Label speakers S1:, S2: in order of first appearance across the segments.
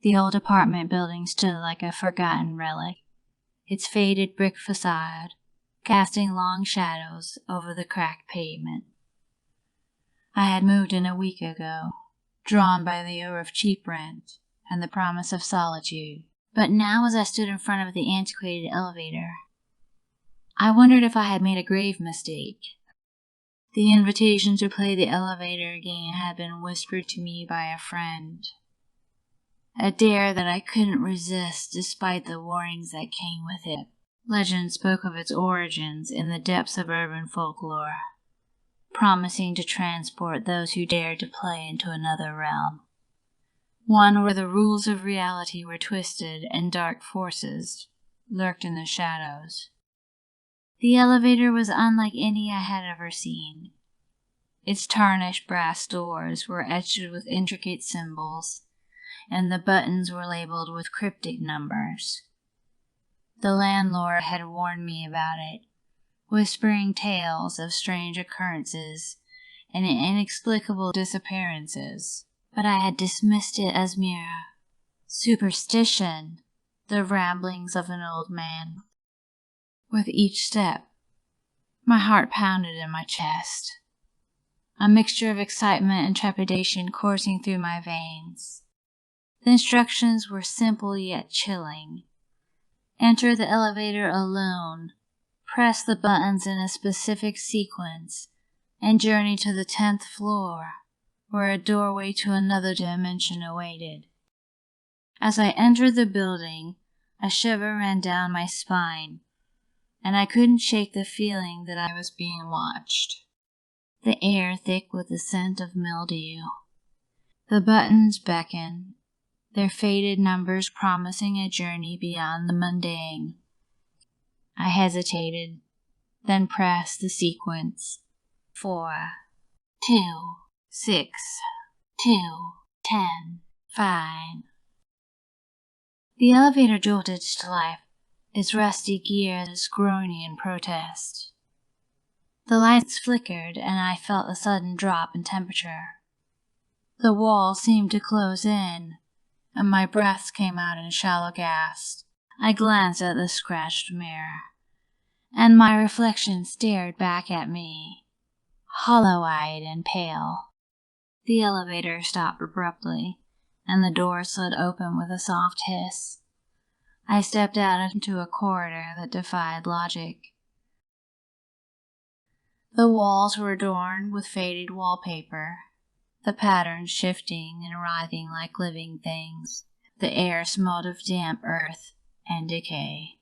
S1: The old apartment building stood like a forgotten relic, its faded brick facade casting long shadows over the cracked pavement. I had moved in a week ago, drawn by the allure of cheap rent and the promise of solitude. But now as I stood in front of the antiquated elevator, I wondered if I had made a grave mistake. The invitation to play the elevator game had been whispered to me by a friend. A dare that I couldn't resist despite the warnings that came with it. Legend spoke of its origins in the depths of urban folklore, promising to transport those who dared to play into another realm. One where the rules of reality were twisted and dark forces lurked in the shadows. The elevator was unlike any I had ever seen. Its tarnished brass doors were etched with intricate symbols, and the buttons were labeled with cryptic numbers. The landlord had warned me about it, whispering tales of strange occurrences and inexplicable disappearances, but I had dismissed it as mere superstition, the ramblings of an old man. With each step, my heart pounded in my chest, a mixture of excitement and trepidation coursing through my veins. The instructions were simple yet chilling. Enter the elevator alone, press the buttons in a specific sequence, and journey to the 10th floor, where a doorway to another dimension awaited. As I entered the building, a shiver ran down my spine, and I couldn't shake the feeling that I was being watched. The air thick with the scent of mildew. The buttons beckoned, their faded numbers promising a journey beyond the mundane. I hesitated, then pressed the sequence. 4, 2, 6, 2, 10, 5. The elevator jolted to life, its rusty gears groaning in protest. The lights flickered, and I felt a sudden drop in temperature. The walls seemed to close in, and my breath came out in shallow gasps. I glanced at the scratched mirror, and my reflection stared back at me, hollow-eyed and pale. The elevator stopped abruptly, and the door slid open with a soft hiss. I stepped out into a corridor that defied logic. The walls were adorned with faded wallpaper, the patterns shifting and writhing like living things. The air smelled of damp earth and decay.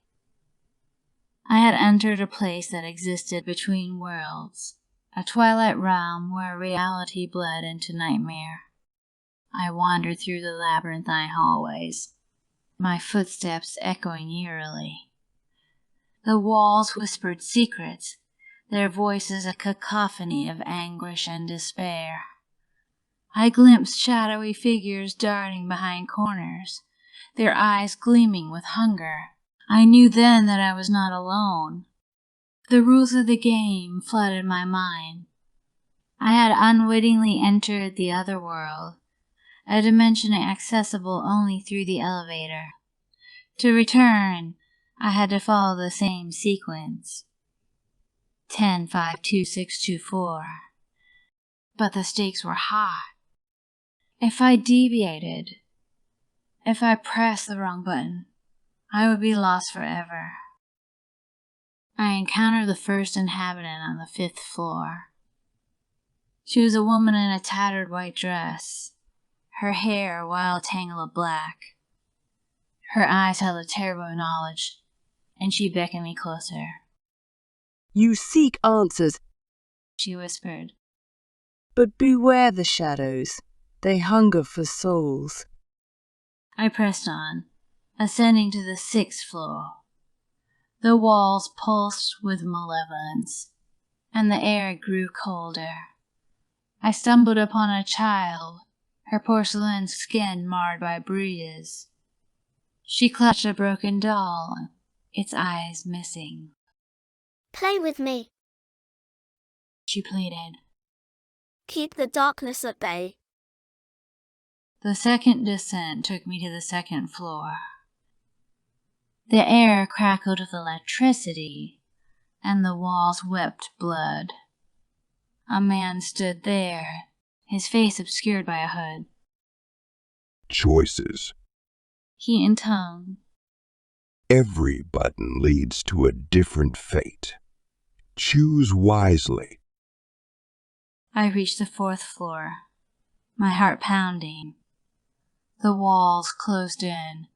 S1: I had entered a place that existed between worlds, a twilight realm where reality bled into nightmare. I wandered through the labyrinthine hallways, my footsteps echoing eerily. The walls whispered secrets, their voices a cacophony of anguish and despair. I glimpsed shadowy figures darting behind corners, their eyes gleaming with hunger. I knew then that I was not alone. The rules of the game flooded my mind. I had unwittingly entered the other world, a dimension accessible only through the elevator. To return, I had to follow the same sequence. 10, 5, 2, 6, 2, 4. But the stakes were high. If I deviated, if I pressed the wrong button, I would be lost forever. I encountered the first inhabitant on the 5th floor. She was a woman in a tattered white dress, her hair a wild tangle of black. Her eyes held a terrible knowledge, and she beckoned me closer.
S2: "You seek answers,"
S1: she whispered.
S2: "but beware the shadows. They hunger for souls."
S1: I pressed on, ascending to the 6th floor. The walls pulsed with malevolence, and the air grew colder. I stumbled upon a child, her porcelain skin marred by bruises. She clutched a broken doll, its eyes missing.
S3: "Play with me,"
S1: she pleaded.
S3: "Keep the darkness at bay."
S1: The second descent took me to the second floor. The air crackled with electricity, and the walls wept blood. A man stood there, his face obscured by a hood.
S4: Choices.
S1: He intoned.
S4: Every button leads to a different fate. Choose wisely.
S1: I reached the fourth floor, my heart pounding. The walls closed in,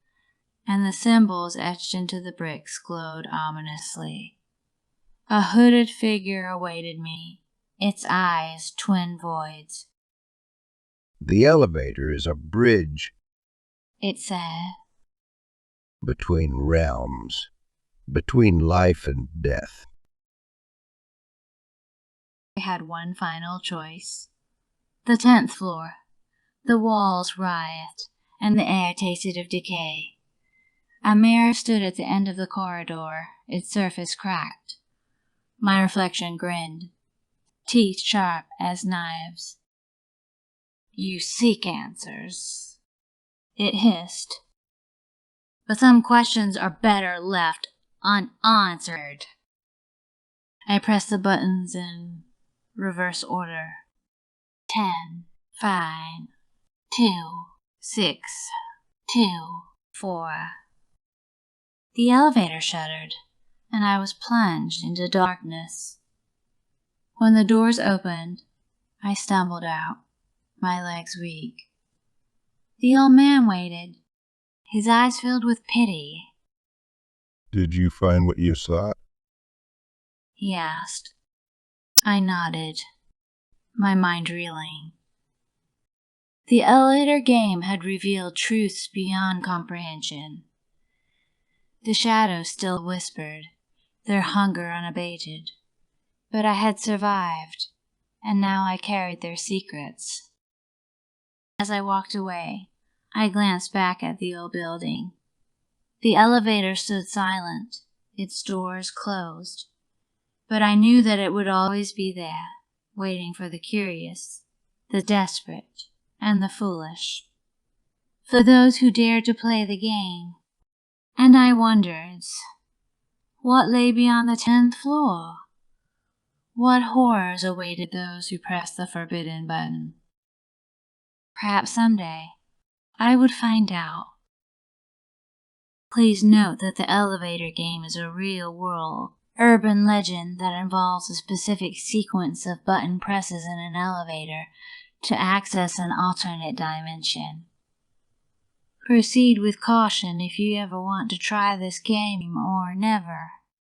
S1: and the symbols etched into the bricks glowed ominously. A hooded figure awaited me, its eyes twin voids.
S5: The elevator is a bridge
S1: It said.
S5: between realms, between life and death.
S1: I had one final choice. The 10th floor. The walls writhed, and the air tasted of decay. A mirror stood at the end of the corridor, its surface cracked. My reflection grinned, teeth sharp as knives. You seek answers, it hissed. But some questions are better left unanswered. I pressed the buttons in reverse order. 10, 5, 2, 6, 2, 4. The elevator shuddered, and I was plunged into darkness. When the doors opened, I stumbled out, my legs weak. The old man waited, his eyes filled with pity.
S4: Did you find what you sought?
S1: He asked. I nodded, my mind reeling. The elevator game had revealed truths beyond comprehension. The shadows still whispered, their hunger unabated. But I had survived, and now I carried their secrets. As I walked away, I glanced back at the old building. The elevator stood silent, its doors closed. But I knew that it would always be there, waiting for the curious, the desperate, and the foolish. For those who dared to play the game. And I wondered, what lay beyond the 10th floor? What horrors awaited those who pressed the forbidden button? Perhaps someday I would find out. Please note that the elevator game is a real-world urban legend that involves a specific sequence of button presses in an elevator to access an alternate dimension. Proceed with caution if you ever want to try this game or never.